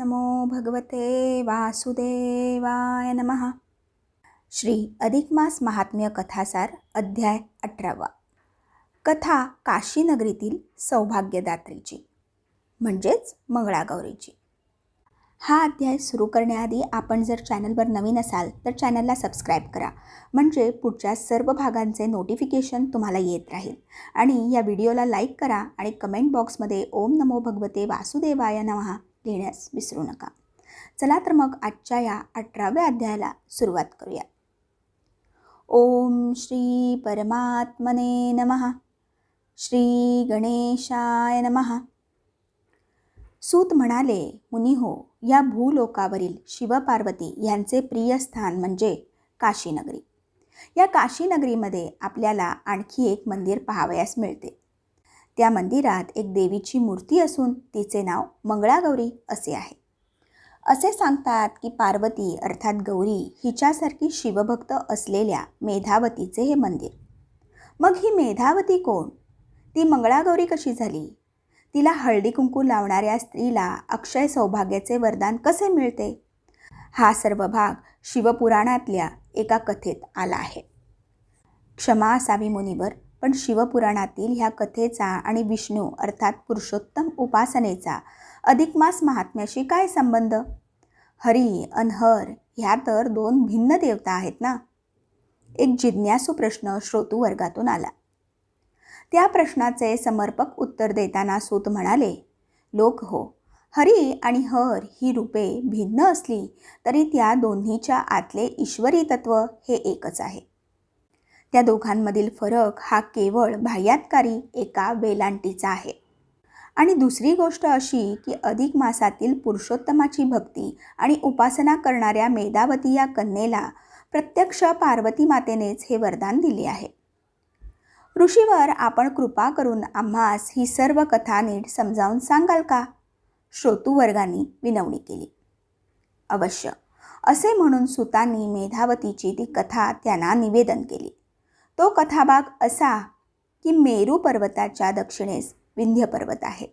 नमो भगवते वासुदेवाय नमः. श्री अधिकमास महात्म्य कथासार अध्याय 18. कथा काशीनगरीतील सौभाग्यदात्रीची म्हणजेच मंगळागौरीची. हा अध्याय सुरू करण्याआधी आपण जर चॅनलवर नवीन असाल तर चॅनलला सबस्क्राईब करा, म्हणजे पुढच्या सर्व भागांचे नोटिफिकेशन तुम्हाला येत राहील. आणि या व्हिडिओला लाईक करा आणि कमेंट बॉक्समध्ये ओम नमो भगवते वासुदेवाय नमः लिहिण्यास विसरू नका. चला तर मग आजच्या या 18व्या अध्यायाला सुरुवात करूया. ओम श्री परमात्मने नमः. श्री गणेशाय नमः. सूत म्हणाले, मुनिहो, या भूलोकावरील शिवपार्वती यांचे प्रिय स्थान म्हणजे काशीनगरी. या काशीनगरीमध्ये आपल्याला आणखी एक मंदिर पाहावयास मिळते. त्या मंदिरात एक देवीची मूर्ती असून तिचे नाव मंगळागौरी असे आहे. असे सांगतात की पार्वती अर्थात गौरी हिच्यासारखी शिवभक्त असलेल्या मेधावतीचे हे मंदिर. मग ही मेधावती कोण? ती मंगळागौरी कशी झाली? तिला हळदी कुंकू लावणाऱ्या स्त्रीला अक्षय सौभाग्याचे वरदान कसे मिळते? हा सर्व भाग शिवपुराणातल्या एका कथेत आला आहे. क्षमा असावी मुनिवर, पण शिवपुराणातील ह्या कथेचा आणि विष्णू अर्थात पुरुषोत्तम उपासनेचा अधिकमास महात्म्याशी काय संबंध? हरी आणि हर ह्या तर दोन भिन्न देवता आहेत ना? एक जिज्ञासू प्रश्न श्रोतू वर्गातून आला. त्या प्रश्नाचे समर्पक उत्तर देताना सूत म्हणाले, लोक हो, हरी आणि हर ही रूपे भिन्न असली तरी त्या दोन्हीच्या आतले ईश्वरी तत्व हे एकच आहे. त्या दोघांमधील फरक हा केवळ बाह्यातकारी एका वेलांटीचा आहे. आणि दुसरी गोष्ट अशी की अधिक मासातील पुरुषोत्तमाची भक्ती आणि उपासना करणाऱ्या मेधावती या कन्येला प्रत्यक्ष पार्वती मातेनेच हे वरदान दिले आहे. ऋषीवर आपण कृपा करून आम्हास ही सर्व कथा नीट समजावून सांगाल का? श्रोतू वर्गांनी विनवणी केली. अवश्य, असे म्हणून सुतांनी मेधावतीची ती कथा त्यांना निवेदन केली. तो कथाभाग असा की मेरू पर्वताच्या दक्षिणेस विंध्य पर्वत आहे.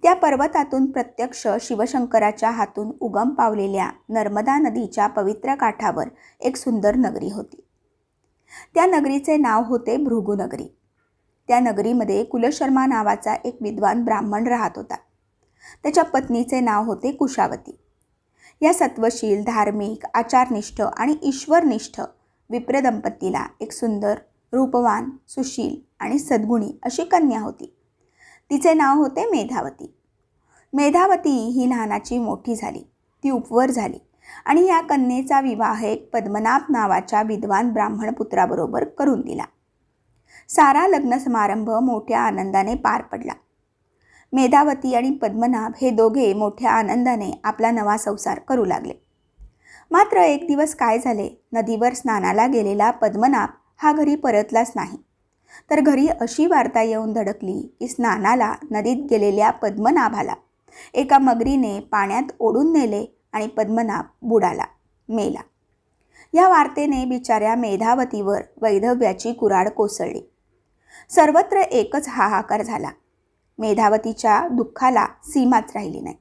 त्या पर्वतातून प्रत्यक्ष शिवशंकराच्या हातून उगम पावलेल्या नर्मदा नदीच्या पवित्र काठावर एक सुंदर नगरी होती. त्या नगरीचे नाव होते भृगुनगरी. त्या नगरीमध्ये कुलशर्मा नावाचा एक विद्वान ब्राह्मण राहत होता. त्याच्या पत्नीचे नाव होते कुशावती. या सत्वशील, धार्मिक, आचारनिष्ठ आणि ईश्वरनिष्ठ विप्रदंपतीला एक सुंदर, रूपवान, सुशील आणि सद्गुणी अशी कन्या होती. तिचे नाव होते मेधावती. मेधावती ही लहानाची मोठी झाली. ती उपवर झाली आणि या कन्येचा विवाह एक पद्मनाभ नावाच्या विद्वान ब्राह्मण पुत्राबरोबर करून दिला. सारा लग्न समारंभ मोठ्या आनंदाने पार पडला. मेधावती आणि पद्मनाभ हे दोघे मोठ्या आनंदाने आपला नवा संसार करू लागले. मात्र एक दिवस काय झाले, नदीवर स्नानाला गेलेला पद्मनाभ हा घरी परतलाच नाही. तर घरी अशी वार्ता येऊन धडकली की स्नानाला नदीत गेलेल्या पद्मनाभाला एका मगरीने पाण्यात ओढून नेले आणि पद्मनाभ बुडाला, मेला. या वार्तेने बिचाऱ्या मेधावतीवर वैधव्याची कुऱ्हाड कोसळली. सर्वत्र एकच हाहाकार झाला. मेधावतीच्या दुःखाला सीमाच राहिली नाही.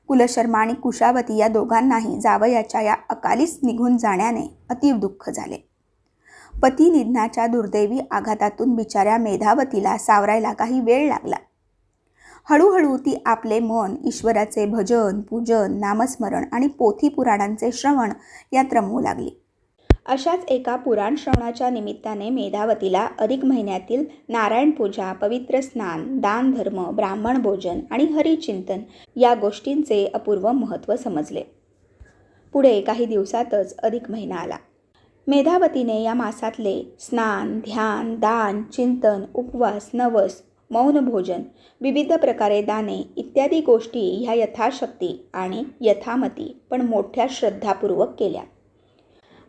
कुलशर्मा आणि कुशावती या दोघांनाही जावयाच्या या अकालीच निघून जाण्याने अतीव दुःख झाले. पती निधनाच्या दुर्दैवी आघातातून बिचाऱ्या मेधावतीला सावरायला काही वेळ लागला. हळूहळू ती आपले मन ईश्वराचे भजन, पूजन, नामस्मरण आणि पोथी पुराणांचे श्रवण यात रमवू लागली. अशाच एका पुराण श्रवणाच्या निमित्ताने मेधावतीला अधिक महिन्यातील नारायण पूजा, पवित्र स्नान, दान धर्म, ब्राह्मण भोजन आणि हरिचिंतन या गोष्टींचे अपूर्व महत्त्व समजले. पुढे काही दिवसातच अधिक महिना आला. मेधावतीने या मासातले स्नान, ध्यान, दान, चिंतन, उपवास, नवस, मौन भोजन, विविध प्रकारे दाने इत्यादी गोष्टी ह्या यथाशक्ती आणि यथामती पण मोठ्या श्रद्धापूर्वक केल्या.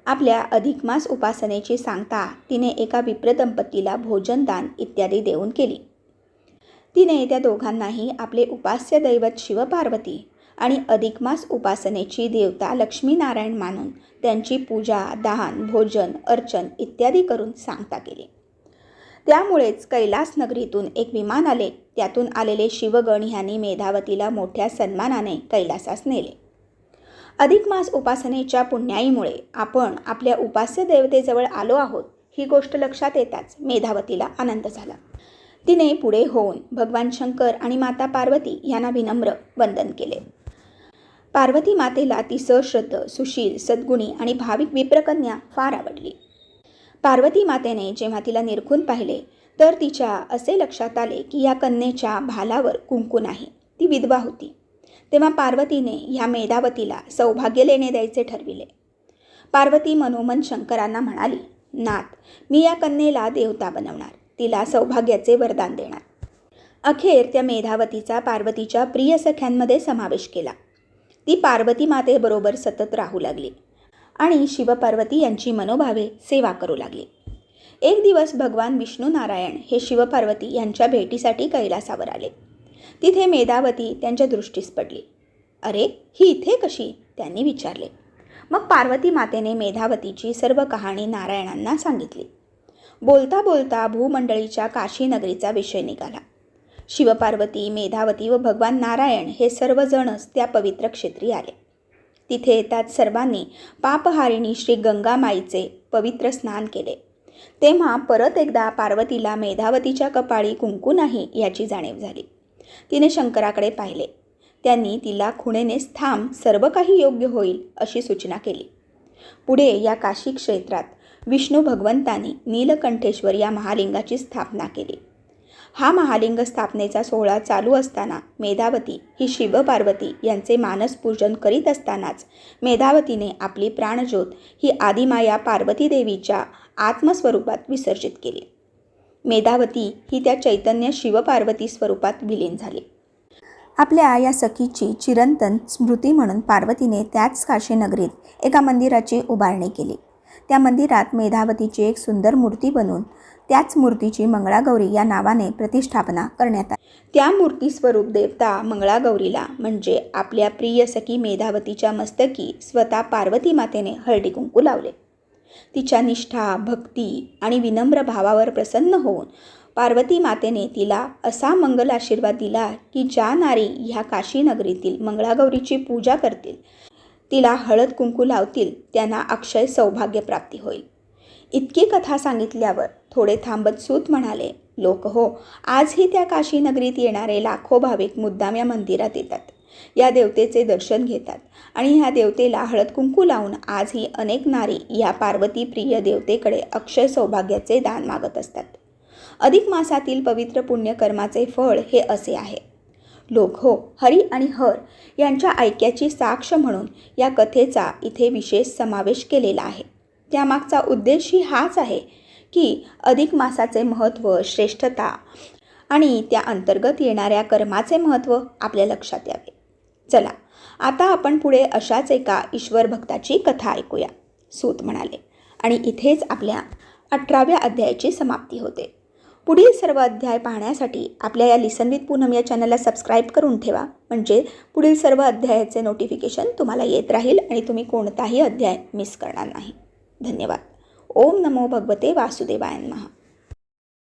आपल्या अधिकमास उपासनेची सांगता तिने एका विप्रदंपतीला भोजनदान इत्यादी देऊन केली. तिने त्या दोघांनाही आपले उपास्य दैवत शिवपार्वती आणि अधिकमास उपासनेची देवता लक्ष्मीनारायण मानून त्यांची पूजा, दान, भोजन, अर्चन इत्यादी करून सांगता केली. त्यामुळेच कैलास नगरीतून एक विमान आले त्यातून आलेले शिवगण ह्यांनी मेधावतीला मोठ्या सन्मानाने कैलासास नेले. अधिक मास उपासनेच्या पुण्याईमुळे आपण आपल्या उपास्य देवतेजवळ आलो आहोत ही गोष्ट लक्षात येताच मेधावतीला आनंद झाला. तिने पुढे होऊन भगवान शंकर आणि माता पार्वती यांना विनम्र वंदन केले. पार्वती मातेला ती सश्रद्ध, सुशील, सद्गुणी आणि भाविक विप्रकन्या फार आवडली. पार्वती मातेने जेव्हा तिला निरखून पाहिले तर तिच्या असे लक्षात आले की या कन्येच्या भालावर कुंकू नाही, ती विधवा होती. तेव्हा पार्वतीने ह्या मेधावतीला सौभाग्य लेणे द्यायचे ठरविले. पार्वती मनोमन शंकरांना म्हणाली, नाथ, मी या कन्येला देवता बनवणार, तिला सौभाग्याचे वरदान देणार. अखेर त्या मेधावतीचा पार्वतीच्या प्रिय सख्यांमध्ये समावेश केला. ती पार्वती मातेबरोबर सतत राहू लागली आणि शिवपार्वती यांची मनोभावे सेवा करू लागली. एक दिवस भगवान विष्णू नारायण हे शिवपार्वती यांच्या भेटीसाठी कैलासावर आले. तिथे मेधावती त्यांच्या दृष्टीस पडली. अरे, ही इथे कशी? त्यांनी विचारले. मग पार्वती मातेने मेधावतीची सर्व कहाणी नारायणांना सांगितली. बोलता बोलता भूमंडळीच्या काशी नगरीचा विषय निघाला. शिवपार्वती, मेधावती व भगवान नारायण हे सर्वजणच त्या पवित्र क्षेत्री आले. तिथे येताच सर्वांनी पापहारिणी श्री गंगा माईचे पवित्र स्नान केले. तेव्हा परत एकदा पार्वतीला मेधावतीच्या कपाळी कुंकू नाही याची जाणीव झाली. तिने शंकराकडे पाहिले. त्यांनी तिला खुणेनेच थांब, सर्व काही योग्य होईल अशी सूचना केली. पुढे या काशी क्षेत्रात विष्णू भगवंतांनी नीलकंठेश्वर या महालिंगाची स्थापना केली. हा महालिंग स्थापनेचा सोहळा चालू असताना मेधावती ही शिवपार्वती यांचे मानस पूजन करीत असतानाच मेधावतीने आपली प्राणज्योत ही आदिमाया पार्वती देवीच्या आत्मस्वरूपात विसर्जित केली. मेधावती ही त्या चैतन्य शिवपार्वती स्वरूपात विलीन झाली. आपल्या या सखीची चिरंतन स्मृती म्हणून पार्वतीने त्याच काशी नगरीत एका मंदिराची उभारणी केली. त्या मंदिरात मेधावतीची एक सुंदर मूर्ती बनवून त्याच मूर्तीची मंगळागौरी या नावाने प्रतिष्ठापना करण्यात आली. त्या मूर्ती स्वरूप देवता मंगळागौरीला म्हणजे आपल्या प्रिय सखी मेधावतीच्या मस्तकी स्वतः पार्वती मातेने हळदी कुंकू लावले. तिच्या निष्ठा, भक्ती आणि विनम्र भावावर प्रसन्न होऊन पार्वती मातेने तिला असा मंगल आशीर्वाद दिला की ज्या नारी ह्या काशी नगरीतील मंगळागौरीची पूजा करतील, तिला हळद कुंकू लावतील, त्यांना अक्षय सौभाग्य प्राप्ती होईल. इतकी कथा सांगितल्यावर थोडे थांबत सूत म्हणाले, लोक हो, आजही त्या काशी नगरीत येणारे लाखो भाविक मुद्दाम या मंदिरात येतात, या देवतेचे दर्शन घेतात आणि ह्या देवतेला हळद कुंकू लावून आजही अनेक नारी या पार्वती प्रिय देवतेकडे अक्षय सौभाग्याचे दान मागत असतात. अधिक मासातील पवित्र पुण्यकर्माचे फळ हे असे आहे. लोक हो, हरी आणि हर यांच्या ऐक्याची साक्ष म्हणून या कथेचा इथे विशेष समावेश केलेला आहे. त्यामागचा उद्देशही हाच आहे की अधिक मासाचे महत्त्व, श्रेष्ठता आणि त्या अंतर्गत येणाऱ्या कर्माचे महत्त्व आपल्या लक्षात यावे. चला, आता आपण पुढे अशाच एका ईश्वर भक्ताची कथा ऐकूया. सूत म्हणाले. आणि इथेच आपल्या 18व्या अध्यायाची समाप्ती होते. पुढील सर्व अध्याय पाहण्यासाठी आपल्या या लिसन विथ पूनम या चॅनलला सबस्क्राईब करून ठेवा, म्हणजे पुढील सर्व अध्यायाचे नोटिफिकेशन तुम्हाला येत राहील आणि तुम्ही कोणताही अध्याय मिस करणार नाही. धन्यवाद. ओम नमो भगवते वासुदेवाय नमः.